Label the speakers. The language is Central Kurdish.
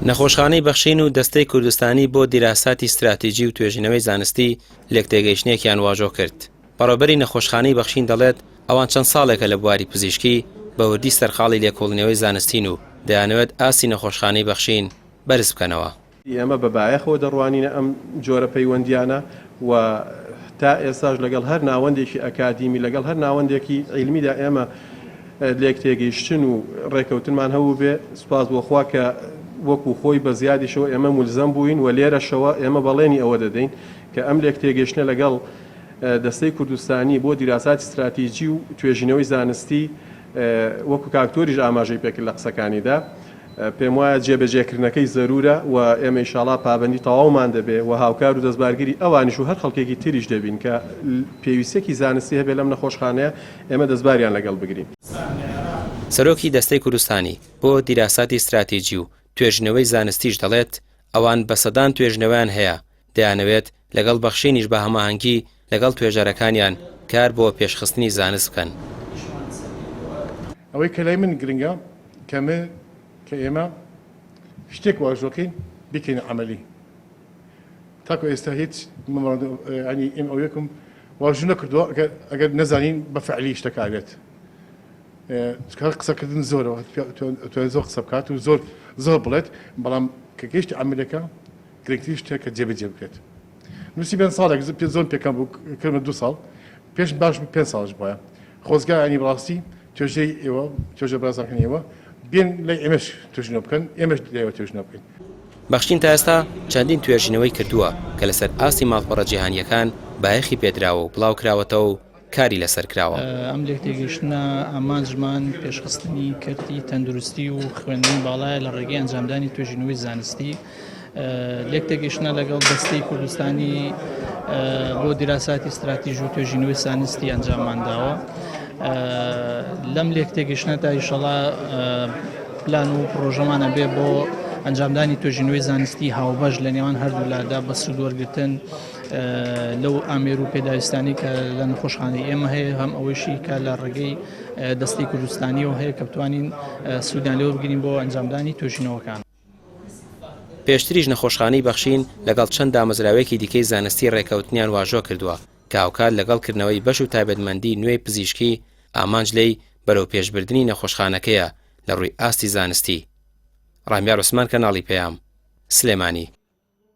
Speaker 1: نەخۆشخانەی بەخشین و دەستەی کوردستانی بۆ دیراساتی استراتیژی و توێژینەوەی زانستی لێکتێگەیشتنێکیان واژۆ کرد. بەڕێوەبەری نەخۆشخانەی بەخشین دەڵێت ئەوان چەند ساڵێکە لە بواری پزیشکی بە وردی سەرخاڵی لێکۆڵینەوەی زانستین و دەیانەوێت ئاسی نەخۆشخانەی بەخشین بەرز بکەنەوە.
Speaker 2: ئێمە بەبایەخەوە دەڕوانینە ئەم جۆرە پەیوەندیانە و تا ئێستاش لەگەڵ هەر ناوەندێکی ئەکادیمی لەگەڵ هەر ناوەندێکی عیلمیدا ئێمە لێکتێگەیشتن و ڕێکەوتنمان هەبوو بێ. سوپاس بۆ خوا کە وەکو خۆی بە زیادیشەوە ئێمە مولزەم بووین و لێرەشەوە ئێمە بەڵێنی ئەوە دەدەین کە ئەم لێکتێگەیشتنە لەگەڵ دەستەی کوردستانی بۆ دیراساتی استراتیژی و توێژینەوەی زانستی وەکو کاکتۆریش ئاماژەی پێکرد لە قسەکانیدا پێم وایە جێبەجێکردنەکەی زەرورە و ئێمە ئینشاڵڵا پابەندی تەواومان دەبێ و هاوکار و دەستبارگیری ئەوانیش و هەر خەڵکێکی تریش دەبین کە پێویستێکی زانستی هەبێ لەم نەخۆشخانەیە ئێمە دەستباریان لەگەڵ بگرین.
Speaker 1: سەرۆکی دەستەی کوردستانی بۆ دیراساتی استراتیژی و توێژینەوەی زانستیش دەڵێت ئەوان بە سەدان توێژنەوەیان هەیە دەیانەوێت لەگەڵ بەخشینیش بە هەماهەنگی لەگەڵ توێژەرەکانیان کار بۆ پێشخستنی زانست بکەن.
Speaker 3: ئەوەی کە لای من گرنگە کەمە کە ئێمە شتێک واژۆکەین بکەین عملی تاکو ئێستا هیچ ینی ئێمە ئەو یەکم واژوو نەکردووە ئەگەر نەزانین بە فعلی شتەکارێت. قسەکردن زۆرەوە زۆر قسە بکات و زۆر بڵێت بەڵام کە گەیشتی عملەکە گرنگترین شتێک کە جێبەجێ بکرێت. نووسی پێ ساڵێک زۆر پێکەم بوو کردمە 2 ساڵ پێش باش 5 ساڵش بووە خۆزگا ینی بەڕاستی توێژەی ئێوە توێژە بەرازەکەن ئێوە بێن لای ئێمەش توێژینەوە بکەن ئێمەش لایەوە توێژینەوە بکەین.
Speaker 1: بەخشین تا ئێستا چەندین توێژینەوەی کردووە کە لەسەر ئاستی ماڵپەڕە جیهانیەکان بایەخی پێدراوە و بڵاو کراوەتەوە و کاری لەسەر کراوە.
Speaker 4: ئەم لێکتێگەیشتنە ئامانجمان پێشخستنی کردی تەندروستی و خوێندنی باڵایە لە ڕێگەی ئەنجامدانی توێژینەوەی زانستی. لێکتێگەیشتنە لەگەڵ دەستەی کوردستانی بۆ دیراساتی استراتیژی و توێژینەوەی زانستی ئەنجاممانداوە. لەم لێکتێگەیشتنەدا ئینشەڵا پلان و پرۆژەمانە بێ بۆ ئەنجامدانی توێژینەوەی زانستی هاوبەش لە نێوان هەردوولادا بە سوودوەرگرتن لەو ئامێر و پێداویستانی کە لە نەخۆشخانەی ئێمە هەیە هەم ئەوەیشی کە لە ڕێگەی دەستەی کوردستانیەوە هەیە کە بتوانین سوودیان لێوە بگرین بۆ ئەنجامدانی توێژینەوەکان.
Speaker 1: پێشتریش نەخۆشخانەی بەخشین لەگەڵ چەند دامەزراوێکی دیکەی زانستی ڕێکەوتنیان واژۆ کردووە کە هاوکات لەگەڵکردنەوەی بەش و تایبەتمەندی نوێی پزیشکی ئامانج لێی بەرەو پێشبردننی نەخۆشخانەکەیە لە ڕووی ئاستی زانستی. ڕامیار عوسمان کەناڵی پەیام سلێمانی.